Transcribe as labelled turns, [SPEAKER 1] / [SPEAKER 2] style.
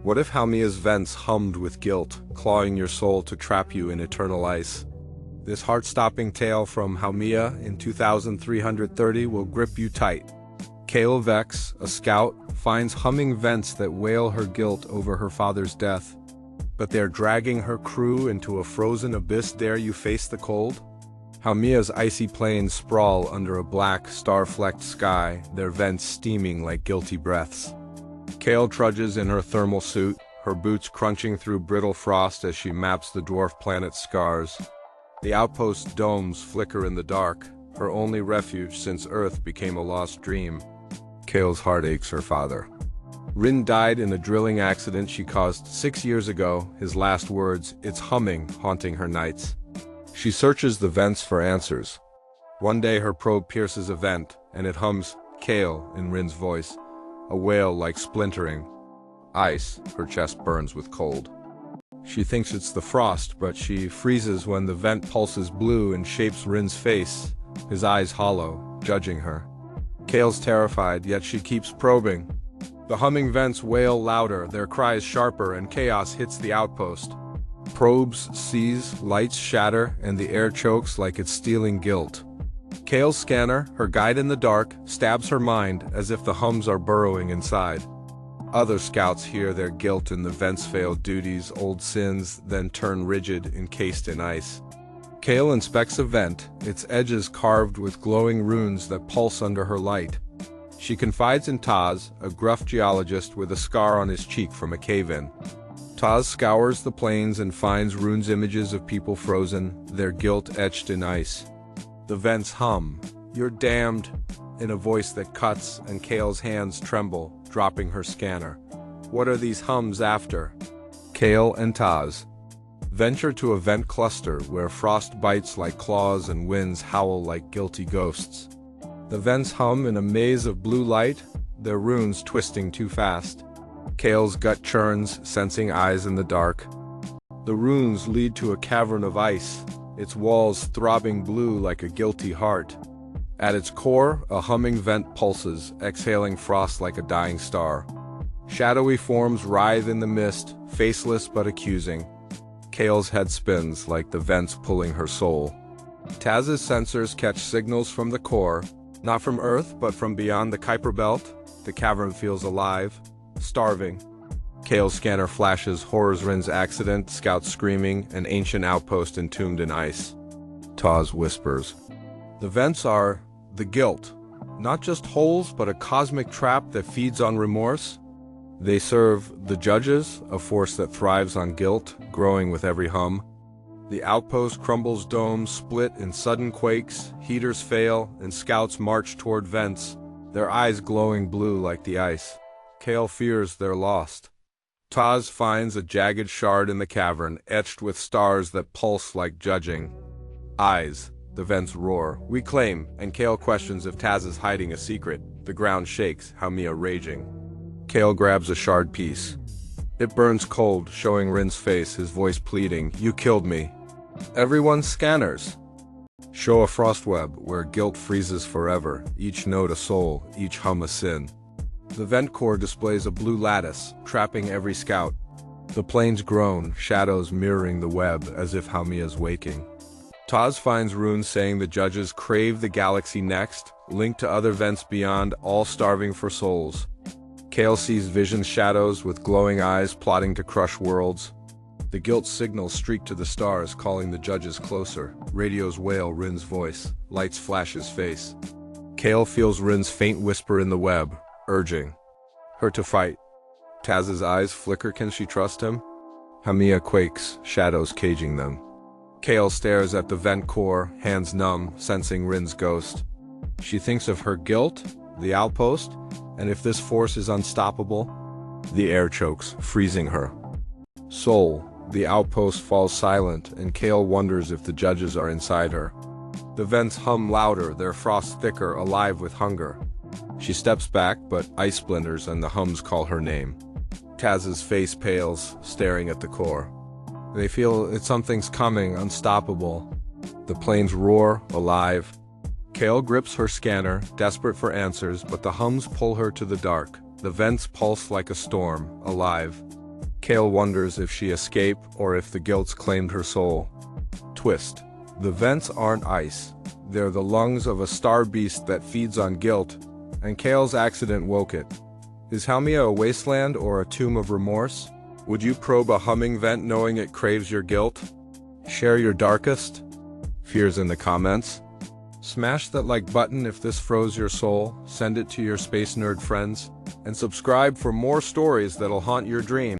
[SPEAKER 1] What if Haumea's vents hummed with guilt, clawing your soul to trap you in eternal ice? This heart-stopping tale from Haumea in 2330 will grip you tight. Kael Vex, a scout, finds humming vents that wail her guilt over her father's death. But they're dragging her crew into a frozen abyss. Dare you face the cold? Haumea's icy plains sprawl under a black, star-flecked sky, their vents steaming like guilty breaths. Kael trudges in her thermal suit, her boots crunching through brittle frost as she maps the dwarf planet's scars. The outpost's domes flicker in the dark, her only refuge since Earth became a lost dream. Kael's heart aches her father. Rin died in a drilling accident she caused 6 years ago, his last words, its humming, haunting her nights. She searches the vents for answers. One day her probe pierces a vent, and it hums, Kael, in Rin's voice. A wail like splintering. Ice, her chest burns with cold. She thinks it's the frost, but she freezes when the vent pulses blue and shapes Rin's face, his eyes hollow, judging her. Kael's terrified, yet she keeps probing. The humming vents wail louder, their cries sharper, and chaos hits the outpost. Probes seize, lights shatter, and the air chokes like it's stealing guilt. Kael's scanner, her guide in the dark, stabs her mind as if the hums are burrowing inside. Other scouts hear their guilt in the vent's failed duties, old sins, then turn rigid, encased in ice. Kael inspects a vent, its edges carved with glowing runes that pulse under her light. She confides in Taz, a gruff geologist with a scar on his cheek from a cave-in. Taz scours the plains and finds runes, images of people frozen, their guilt etched in ice. The vents hum, "You're damned," in a voice that cuts, and Kael's hands tremble, dropping her scanner. What are these hums after? Kael and Taz venture to a vent cluster where frost bites like claws and winds howl like guilty ghosts. The vents hum in a maze of blue light, their runes twisting too fast. Kael's gut churns, sensing eyes in the dark. The runes lead to a cavern of ice, its walls throbbing blue like a guilty heart. At its core, a humming vent pulses, exhaling frost like a dying star. Shadowy forms writhe in the mist, faceless but accusing. Kael's head spins like the vents pulling her soul. Taz's sensors catch signals from the core, not from Earth but from beyond the Kuiper Belt. The cavern feels alive, starving. Kael's scanner flashes horrors, Rin's accident, scouts screaming, an ancient outpost entombed in ice. Taz whispers. The vents are the guilt, not just holes but a cosmic trap that feeds on remorse. They serve the judges, a force that thrives on guilt, growing with every hum. The outpost crumbles, domes split in sudden quakes, heaters fail, and scouts march toward vents, their eyes glowing blue like the ice. Kael fears they're lost. Taz finds a jagged shard in the cavern, etched with stars that pulse like judging eyes. The vents roar, "We claim," and Kael questions if Taz is hiding a secret. The ground shakes, Haumea raging. Kael grabs a shard piece. It burns cold, showing Rin's face, his voice pleading, "You killed me." Everyone's scanners show a frost web where guilt freezes forever, each note a soul, each hum a sin. The vent core displays a blue lattice, trapping every scout. The plains groan, shadows mirroring the web as if Haumea's waking. Taz finds runes saying the judges crave the galaxy next, linked to other vents beyond, all starving for souls. Kael sees vision shadows with glowing eyes plotting to crush worlds. The guilt signals streak to the stars, calling the judges closer. Radios wail Rin's voice, lights flash his face. Kael feels Rin's faint whisper in the web, urging her to fight. Taz's eyes flicker, can she trust him? Haumea quakes, shadows caging them. Kael stares at the vent core, hands numb, sensing Rin's ghost. She thinks of her guilt, the outpost, and if this force is unstoppable, the air chokes, freezing her soul. The outpost falls silent, and Kael wonders if the judges are inside her. The vents hum louder, their frost thicker, alive with hunger. She steps back, but ice splinters and the hums call her name. Taz's face pales, staring at the core. They feel something's coming, unstoppable. The plains roar, alive. Kael grips her scanner, desperate for answers, but the hums pull her to the dark. The vents pulse like a storm, alive. Kael wonders if she escaped or if the gilts claimed her soul. Twist. The vents aren't ice. They're the lungs of a star beast that feeds on guilt, and Kael's accident woke it. Is Haumea a wasteland or a tomb of remorse? Would you probe a humming vent knowing it craves your guilt? Share your darkest fears in the comments. Smash that like button if this froze your soul, send it to your space nerd friends, and subscribe for more stories that'll haunt your dreams.